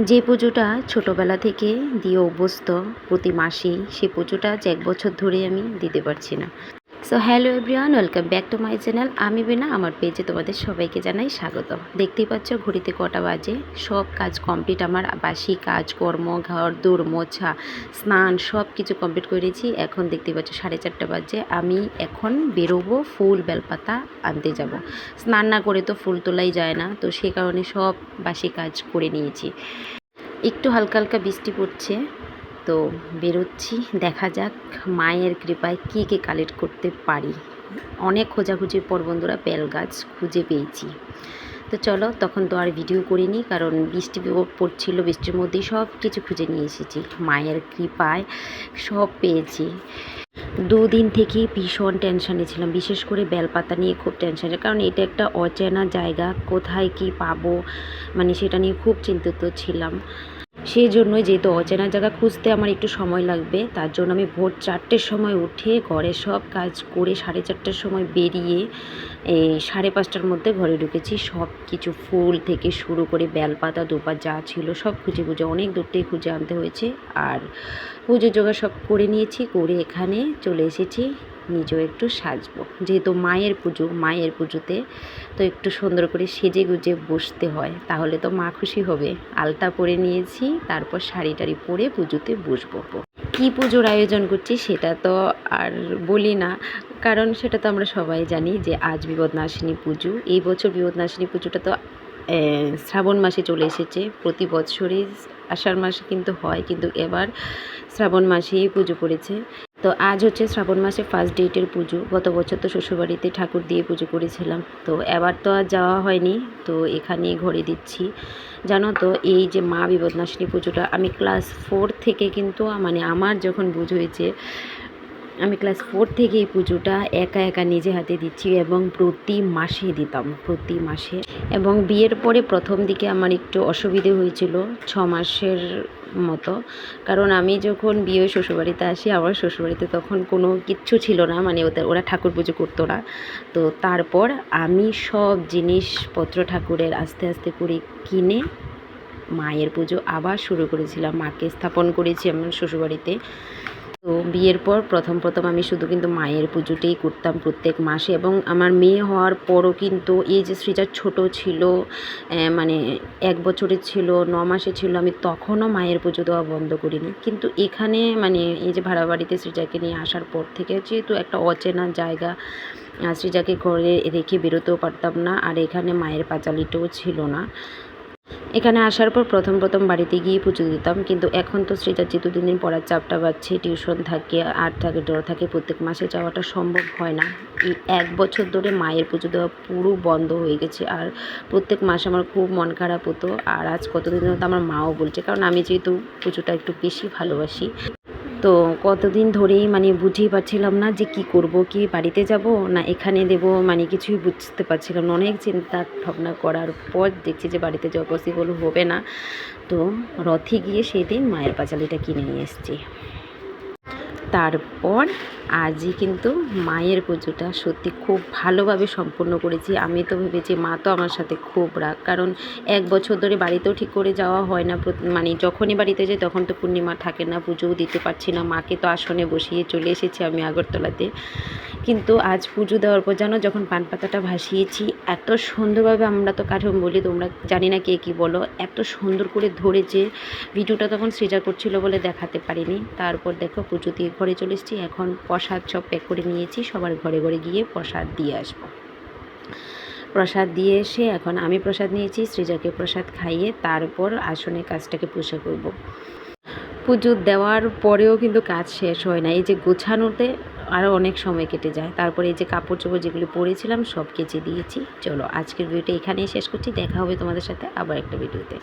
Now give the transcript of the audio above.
যে পুজোটা ছোটোবেলা থেকে দিয়ে অভ্যস্ত প্রতি মাসেই, সেই পুজোটা আজ 1 বছর ধরে আমি দিতে পারছি না। So hello everyone, welcome back to my channel. আমি বিনা, আমার পেজে তোমাদের সবাইকে জানাই স্বাগত। দেখতেই পাচ্ছ ঘড়িতে কটা বাজে, সব কাজ কমপ্লিট। আমার বাসি কাজকর্ম, ঘর দৌড় মোছা, স্নান সব কিছু কমপ্লিট করেছি। এখন দেখতেই পাচ্ছ 4:30 বাজে। আমি এখন বেরোবো, ফুল বেলপাতা আনতে যাব। স্নান না করে তো ফুল তোলাই যায় না, তো সে কারণে সব বাসি কাজ করে নিয়েছি। একটু হালকা হালকা বৃষ্টি পড়ছে, তো বেরোচ্ছি। দেখা যাক মায়ের কৃপায় কী কী কালেক্ট করতে পারি। অনেক খোঁজাখুঁজির পর বন্ধুরা বেল গাছ খুঁজে পেয়েছি। তো চলো, তখন তো আর ভিডিও করিনি, কারণ বৃষ্টি পড়ছিল, বৃষ্টির মধ্যেই সব কিছু খুঁজে নিয়ে এসেছি। মায়ের কৃপায় সব পেয়েছি। 2 দিন থেকেই ভীষণ টেনশানে ছিলাম, বিশেষ করে বেলপাতা নিয়ে খুব টেনশানে, কারণ এটা একটা অচেনা জায়গা, কোথায় কি পাবো মানে সেটা নিয়ে খুব চিন্তিত ছিলাম। সেই জন্যই, যেহেতু অচেনা জায়গা খুঁজতে আমার একটু সময় লাগবে, তার জন্য আমি ভোর 4টের সময় উঠে ঘরে সব কাজ করে 4:30টার সময় বেরিয়ে এই 5:30টার মধ্যে ঘরে ঢুকেছি। সব কিছু ফুল থেকে শুরু করে বেলপাতা দুপা যা ছিল সব খুঁজে অনেক দূর থেকে খুঁজে আনতে হয়েছে। আর পুজোর জোগাড় সব করে নিয়েছি, করে এখানে চলে এসেছি। নিজেও একটু সাজবো, যেহেতু মায়ের পুজো, মায়ের পুজোতে তো একটু সুন্দর করে সেজে গুজে বসতে হয়, তাহলে তো মা খুশি হবে। আলতা পরে নিয়েছি, তারপর শাড়ি টাড়ি পরে পুজোতে বসবো। কী পুজোর আয়োজন করছি সেটা তো আর বলি না, কারণ সেটা তো আমরা সবাই জানি যে আজ বিপদনাশিনী পুজো। এই বছর বিপদনাশিনী পুজোটা তো শ্রাবণ মাসে চলে এসেছে। প্রতি বছরই আষাঢ় মাসে কিন্তু হয়, কিন্তু এবার শ্রাবণ মাসেই পুজো পড়েছে। তো আজ হচ্ছে শ্রাবণ মাসে ফার্স্ট ডেটের পুজো। গত বছর তো শ্বশুরবাড়িতে ঠাকুর দিয়ে পুজো করেছিলাম, তো এবার তো আর যাওয়া হয়নি, তো এখানেই ঘরে দিচ্ছি। জানো তো, এই যে মা বিপদনাশিনী পুজোটা আমি ক্লাস 4 থেকে কিন্তু মানে আমার যখন বুঝ হয়েছে, আমি ক্লাস 4 থেকে এই পুজোটা একা একা নিজে হাতে দিচ্ছি, এবং প্রতি মাসে দিতাম, প্রতি মাসে। এবং বিয়ের পরে প্রথম দিকে আমার একটু অসুবিধে হয়েছিল 6 মাসের মতো, কারণ আমি যখন বিয়ে শ্বশুরবাড়িতে আসি, আমার শ্বশুরবাড়িতে তখন কোনো কিচ্ছু ছিল না, মানে ওরা ঠাকুর পুজো করতো না। তো তারপর আমি সব জিনিসপত্র ঠাকুরের আস্তে আস্তে করে কিনে মায়ের পুজো আবার শুরু করেছিলাম। মাকে স্থাপন করেছি আমার শ্বশুরবাড়িতে। তো বিয়ের পর প্রথম আমি শুধু কিন্তু মায়ের পুজোটাই করতাম প্রত্যেক মাসে, এবং আমার মেয়ে হওয়ার পরও কিন্তু এই যে সৃজা ছোট ছিল, মানে 1 বছরের ছিল, 9 মাসে ছিল, আমি তখনও মায়ের পুজো দেওয়া বন্ধ করিনি। কিন্তু এখানে মানে এই যে ভাড়া বাড়িতে সৃজাকে নিয়ে আসার পর থেকে, যেহেতু একটা অচেনা জায়গা, সৃজাকে ঘরে রেখে বেরোতেও পারতাম না, আর এখানে মায়ের পাঁচালিটাও ছিল না। এখানে আসার পর প্রথম বাড়িতে গিয়ে পুজো দিতাম, কিন্তু এখন তো সৃজার যেহেতু দিন দিন পড়ার চাপটা বাড়ছে, টিউশন থাকে, আর্ট থাকে, ড্র থাকে, প্রত্যেক মাসে যাওয়াটা সম্ভব হয় না। এই 1 বছর ধরে মায়ের পুজো দেওয়া পুরো বন্ধ হয়ে গেছে, আর প্রত্যেক মাসে আমার খুব মন খারাপ হতো। আর আজ কতদিন হতো আমার মাও বলছে, কারণ আমি যেহেতু পুজোটা একটু বেশি ভালোবাসি, তো কতদিন ধরেই মানে বুঝেই পারছিলাম না যে কি করব, কি বাড়িতে যাব না এখানে দেব, মানে কিছুই বুঝতে পারছিলাম না। অনেক চিন্তা ভাবনা করার পর দেখছি যে বাড়িতে যাওয়া পসিবল হবে না, তো রথে গিয়ে সেদিন মায়ের পাঁচালিটা কিনে নিয়ে এসেছি। তারপর আজই কিন্তু মায়ের পুজোটা সত্যি খুব ভালোভাবে সম্পূর্ণ করেছি। আমি তো ভেবেছি, মা তো আমার সাথে খুব রাগ, কারণ 1 বছর ধরে বাড়িতেও ঠিক করে যাওয়া হয় না। মানে যখনই বাড়িতে যাই তখন তো পূর্ণিমা থাকে না, পুজোও দিতে পারছি না। মাকে তো আসনে বসিয়ে চলে এসেছি আমি আগরতলাতে। কিন্তু আজ পুজো দেওয়ার পর জানো, যখন পান পাতাটা ভাসিয়েছি, এত সুন্দরভাবে, আমরা তো কাঠম বলি, তোমরা জানি না কে কী বলো, এত সুন্দর করে ধরেছে। ভিডিওটা তখন সৃজা করছিল বলে দেখাতে পারিনি। তারপর দেখো পুজো দিয়ে ঘরে চলে এসেছি। এখন প্রসাদ সব প্যাক করে নিয়েছি, সবার ঘরে ঘরে গিয়ে প্রসাদ দিয়ে আসবো। প্রসাদ দিয়ে এসে এখন আমি প্রসাদ নিয়েছি, সৃজাকে প্রসাদ খাইয়ে তারপর আসনে কাজটাকে পুষে করব। পুজো দেওয়ার পরেও কিন্তু কাজ শেষ হয় না, এই যে গোছানোতে আরও অনেক সময় কেটে যায়। তারপরে এই যে কাপড় চোপড় যেগুলো পরেছিলাম সব কেচে দিয়েছি। চলো, আজকের ভিডিওটা এখানেই শেষ করছি। দেখা হবে তোমাদের সাথে আবার একটা ভিডিওতে।